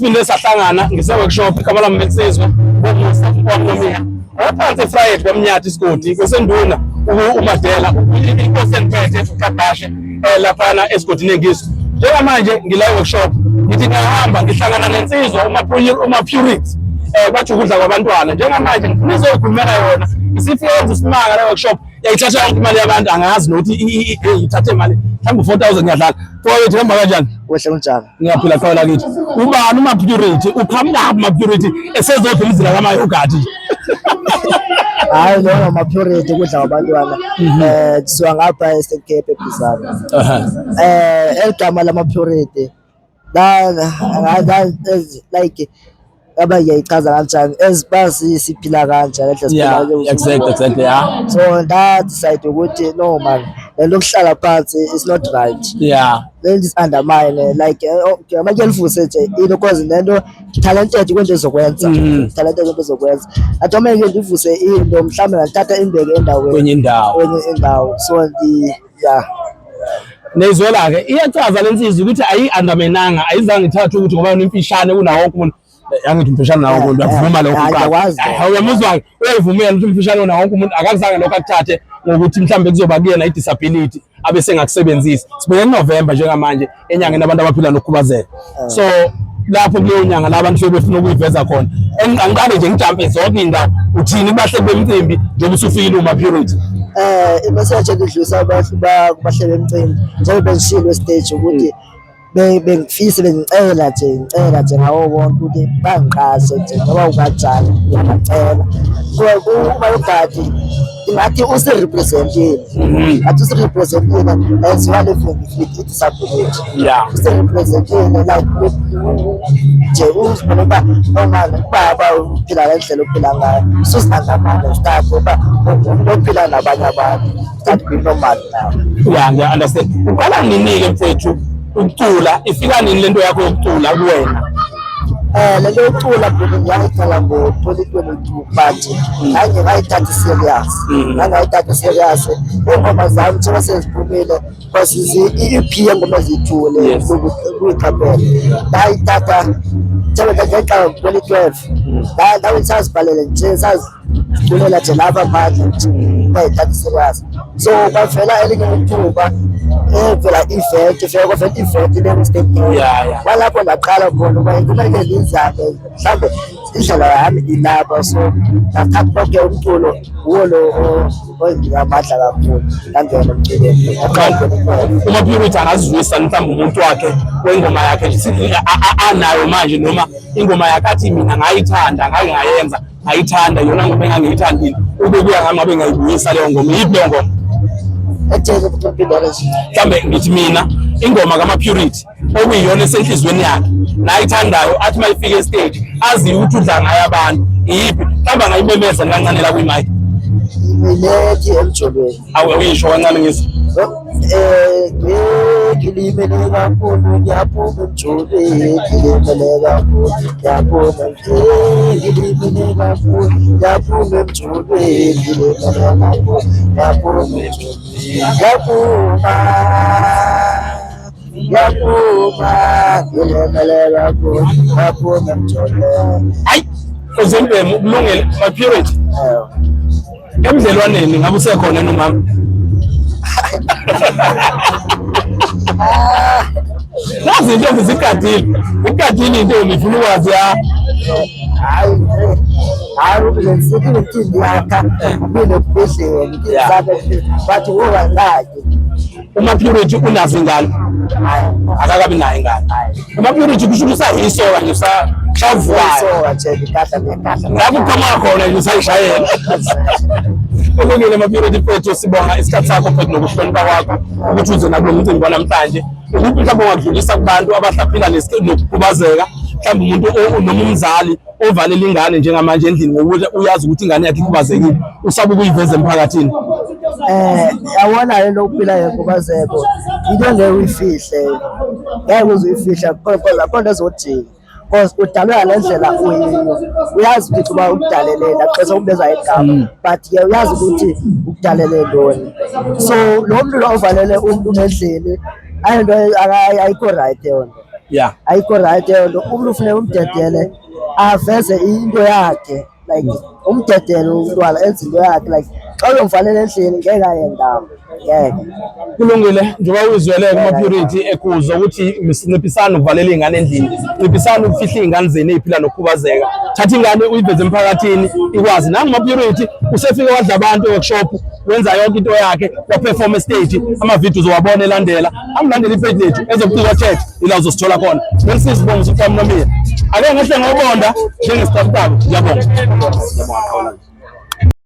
Saphinde sahlangana ngise-workshop ikamala Metsizwa ngoMusa ngaphansi Friday kwamnyathi isigodi kwesenduna uMadela inkosi emphethe uKabashe laphana esigodini engiso njengamanje ngila workshop ngithi ngihamba ngihlangana nensizwa uma-purity bathi ukudla kwabantwana njengamanje ngizoyikhulumela yona isifuyenza isimanga la workshop yayithatha yonke imali yabantu angazi nokuthi ithathe imali mhlawumbe 4,000 ngiyadlala mfowethu hamba kanjani wehle kunjani ngiyaphila khona kithi ubani uma-purity uqhamuka uma-purity esezodla umzila kama-yogurt nje hayi lo ma-purity ukudla kwabantwana kusuka ngapha e-Eastern Cape eBizana eligama lama-purity like aba yayichaza kanjani ezibasi siphila kanjani exactly yeah so that decide ukuthi no man lento kuhlala phansi is not right this undermine like okay manje lifuse nje into cause lento talented kwento ezokwenza talented kwento ezokwenza atome nje ndivuse into mhlawumbe ngathatha imbeke endaweni kwenye indawo so yeah nezwela ke iyachaza lensizwe ukuthi ayi-underminanga ayizange ithathe ukuthi ngoba unemfishane kunawo wonke umuntu yangithi umfishane nawo umuntu avuma lokho uyamuzwa uyayivumela ukuthi umfishane nawo wonke umuntu akazange lokho akuthathe ngokuthi mhlambe kuzoba kuyena i-disability abe sengakusebenzisi sibeke November njengamanje enyangeni abantu abaphila nokukhubazeka so lapho kuleyo nyanga labantu befuna ukuyiveza khona engiqale nje ngijampe zonke indawo uthini bahle bemcimbi njengoba usufikile uma-purity imessage edlulisa abantu bahlele emcimbi njengoba bengishilo stage ukuthi bengifisa bengicela nje ngawo wonke ukuthi bangiqashe nje ngoba ukanjani ngiyacela kuba ugadi ingathi usirepresentile athi usirepresentile as well if it disability usirepresentile like nje uzibona noma baba uphila ngendlela ophila ngayo ususizandamana start ngoba uphila nabanye abantu start be normal now ngiya understand uqala nini-ke mfethu ukucula ifika nini lento yakho yokucula kuwena lento yokucula bona ngiyayicala ngo-2022 but ngayithatha serious ingoma zami njengoba seziphumile because i-EP yengoma eziyithule kuyiqaphela ngayithatha njengoba ngayicala ngo-2012 ndawe sazibhalele nje saziculela nje lapha phandle nje ngayithatha serious so kwavela elinye ithuba evela event le-stadium walapho ndaqala khona uba kumele ngizame mhlawumbe indlela yami ilapha so ngathatha konke umculo wuwo lo onginamandla kakhulu ngangena emculweni uma-purity angazizwisa mhlawumbe umuntu wakhe wengoma yakhe anayo manje noma ingoma yakhe athi mina ngayithanda ngayenza ngayithanda yona ngoma engangiyithandile ube kuya ngami ngabe ngayibuyisa leyo ngoma yiphi leyo ngoma mhlawumbe ngithi mina ingoma kama-purity okuyiyona esenhlizweni yakhe nayithandayo athi uma ifike estage aziyo ukuthi udla ngayo abantu iyiphi mhlawumbe angayimemeza kancane la kwimike milethi emjolweni uyisho kancane ngisi ngilimele kakhulu ngiyaphuma emjolweni ngilimele kakhulu ngilimele kakhulu ngiyaphuma emjolweni ngilimele kakhulu ngiyaphuma emjolweni ngilimele kakhulu ngiyaphuma emjolweni hayi uzembeme ukulungele ma-purity emdlelwaneni ngabe usekhona nomama nazi into zigadile into ngifuna ukwazi hayi ubensikile yakha ubinokubhedlela ngizabe bathi ungangaki uma-purity unazo ingane akakabi nayo ingane uma-purity kusho ukuthi usayisoka nje ushavukayo ngabe uqhamuka khona nje usayishayela ulungile ma-purity mfethu sibonga isikhathi sakho mfethu nokuhlonipha kwakho ukuthi uze nakulo mcimbi wanamhlanje ukuphi mhlawumbe ungakudlulisa kubantu abahlaphila nokukhubazeka mhlawumbe umuntu noma umzali ovalela ingane njengamanje endlini ngokuthi uyazi ukuthi ingane yakhe ikhubazekile usaba ukuyiveza emphakathini yawona lento ukuphila ngenkubazeko into engeke uyifihle ngeke uze uyifihla khona ezodinga because udalwe ngale ndlela uyiyo uyazi ukuthi uba ukudalelela xesa ukubeza igama but ke uyazi ukuthi ukudalele ntoni so lo muntu lo ovalele umuntu endlini ayinto ayikho right yona Yeah. ayikho right yonto. Umuntu ufuneka umdedele aveze into yakhe, like umdedele umntwana enze into yakhe, like xa uyomvalela endlini ngeke ayendamo, ngeke. Kulungile njengoba uzwele kuma-purity ekuzwa ukuthi nciphisana ukuvalela iy'ngane endlini, nciphisana ukufihla iy'ngane zenu ey'phila nokukhubazeka, thatha ingane uyiveze emphakathini ikwazi. Nanguma-purity usefike wadla abantu e-workshop, wenza yonke into yakhe, waperform estage, ama-videos owabona elandela. Angilandela ipage lethu ezobuciko chat ila uzosithola khona. Benisize Sibonga uSuthamnomiya. Ake ngehle ngobonda njengesitabutabo. Ngiyabonga.